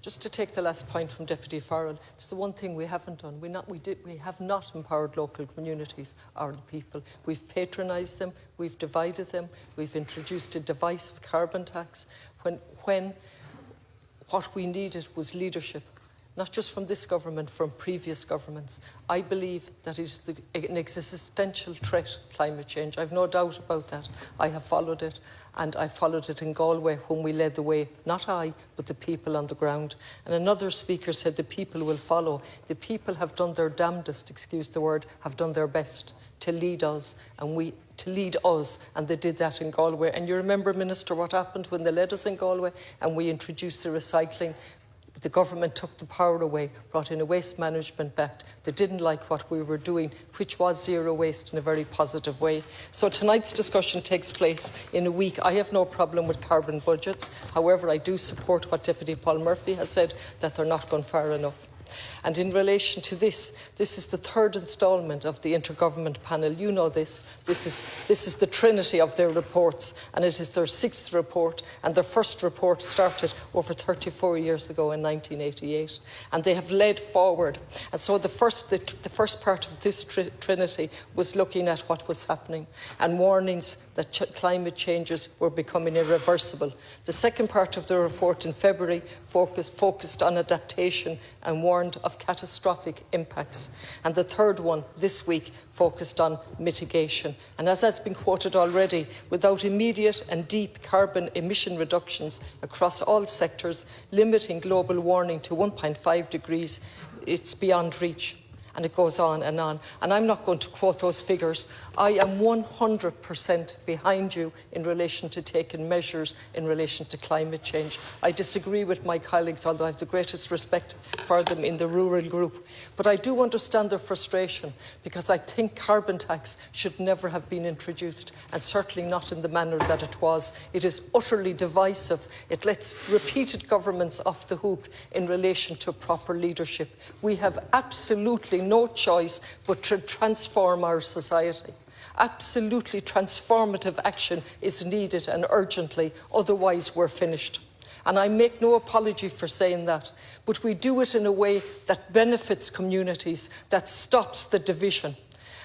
Just to take the last point from Deputy Farrell, it's the one thing we haven't done. We have not empowered local communities or the people. We've patronised them, we've divided them, we've introduced a divisive carbon tax when what we needed was leadership. Not just from this government, from previous governments. I believe that is an existential threat, climate change. I've no doubt about that. I have followed it, and I followed it in Galway when we led the way. Not I, but the people on the ground. And another speaker said the people will follow. The people have done their damnedest, excuse the word, have done their best to lead us, and they did that in Galway. And you remember, Minister, what happened when they led us in Galway and we introduced the recycling. The government took the power away, brought in a waste management pact. They didn't like what we were doing, which was zero waste in a very positive way. So tonight's discussion takes place in a week. I have no problem with carbon budgets. However, I do support what Deputy Paul Murphy has said, that they're not gone far enough. And in relation to this is the third instalment of the Intergovernment Panel. You know this. This is the trinity of their reports, and it is their sixth report. And their first report started over 34 years ago in 1988, and they have led forward. And so the first part of this trinity was looking at what was happening and warnings that climate changes were becoming irreversible. The second part of the report in February focused on adaptation and warned of catastrophic impacts. And the third one this week focused on mitigation. And as has been quoted already, without immediate and deep carbon emission reductions across all sectors, limiting global warming to 1.5 degrees, it's beyond reach. And it goes on. And I'm not going to quote those figures. I am 100% behind you in relation to taking measures in relation to climate change. I disagree with my colleagues, although I have the greatest respect for them in the rural group. But I do understand their frustration, because I think carbon tax should never have been introduced, and certainly not in the manner that it was. It is utterly divisive. It lets repeated governments off the hook in relation to proper leadership. We have absolutely no choice but to transform our society. Absolutely transformative action is needed, and urgently, otherwise we're finished. And I make no apology for saying that, but we do it in a way that benefits communities, that stops the division,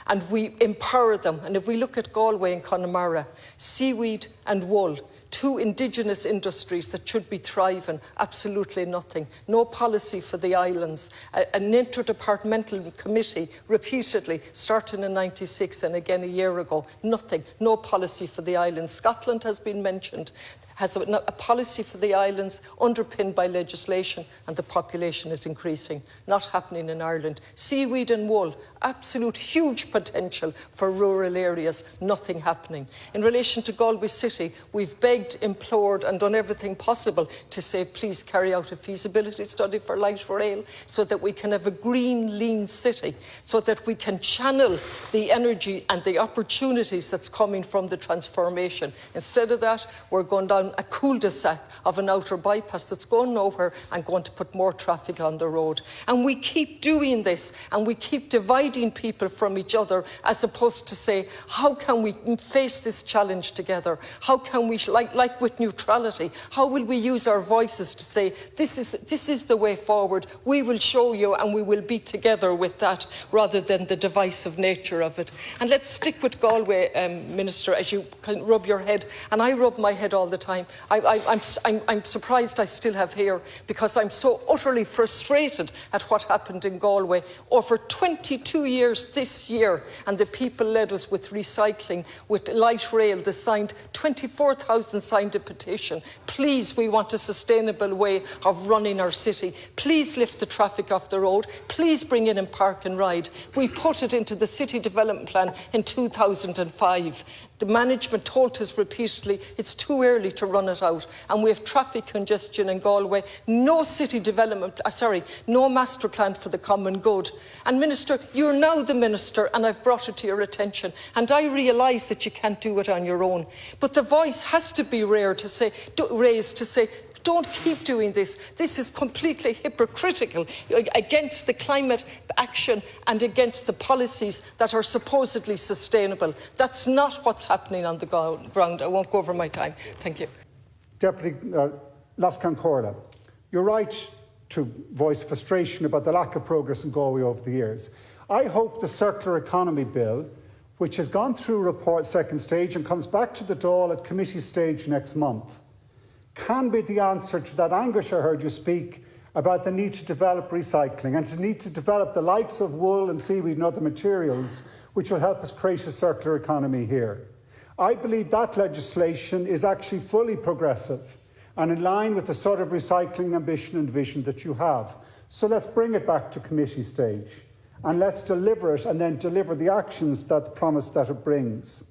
and we empower them. And if we look at Galway and Connemara, seaweed and wool, two indigenous industries that should be thriving, absolutely nothing. No policy for the islands. An interdepartmental committee repeatedly, starting in '96 and again a year ago, nothing. No policy for the islands. Scotland has been mentioned. Has a policy for the islands underpinned by legislation, and the population is increasing. Not happening in Ireland. Seaweed and wool, absolute huge potential for rural areas, nothing happening. In relation to Galway City, we've begged, implored and done everything possible to say, please carry out a feasibility study for light rail so that we can have a green, lean city, so that we can channel the energy and the opportunities that's coming from the transformation. Instead of that, we're going down a cul-de-sac of an outer bypass that's going nowhere and going to put more traffic on the road. And we keep doing this, and we keep dividing people from each other, as opposed to say, how can we face this challenge together? How can we, like with neutrality, how will we use our voices to say, this is the way forward, we will show you and we will be together with that, rather than the divisive nature of it. And let's stick with Galway, Minister, as you can rub your head, and I rub my head all the time. I'm surprised I still have hair, because I'm so utterly frustrated at what happened in Galway over 22 years this year, and the people led us with recycling, with light rail. They signed 24,000 signed a petition. Please, we want a sustainable way of running our city. Please lift the traffic off the road. Please bring in park and ride. We put it into the city development plan in 2005. The management told us repeatedly it's too early to run it out, and we have traffic congestion in Galway. No city development, no master plan for the common good. And Minister, you're now the Minister, and I've brought it to your attention, and I realise that you can't do it on your own. But the voice has to be raised to say, don't keep doing this. This is completely hypocritical against the climate action and against the policies that are supposedly sustainable. That's not what's happening on the ground. I won't go over my time. Thank you. Deputy Las Concorda, you're right to voice frustration about the lack of progress in Galway over the years. I hope the Circular Economy Bill, which has gone through report second stage and comes back to the Dáil at committee stage next month, can be the answer to that anguish I heard you speak about the need to develop recycling and to need to develop the likes of wool and seaweed and other materials which will help us create a circular economy here. I believe that legislation is actually fully progressive and in line with the sort of recycling ambition and vision that you have. So let's bring it back to committee stage and let's deliver it and then deliver the actions that promise that it brings.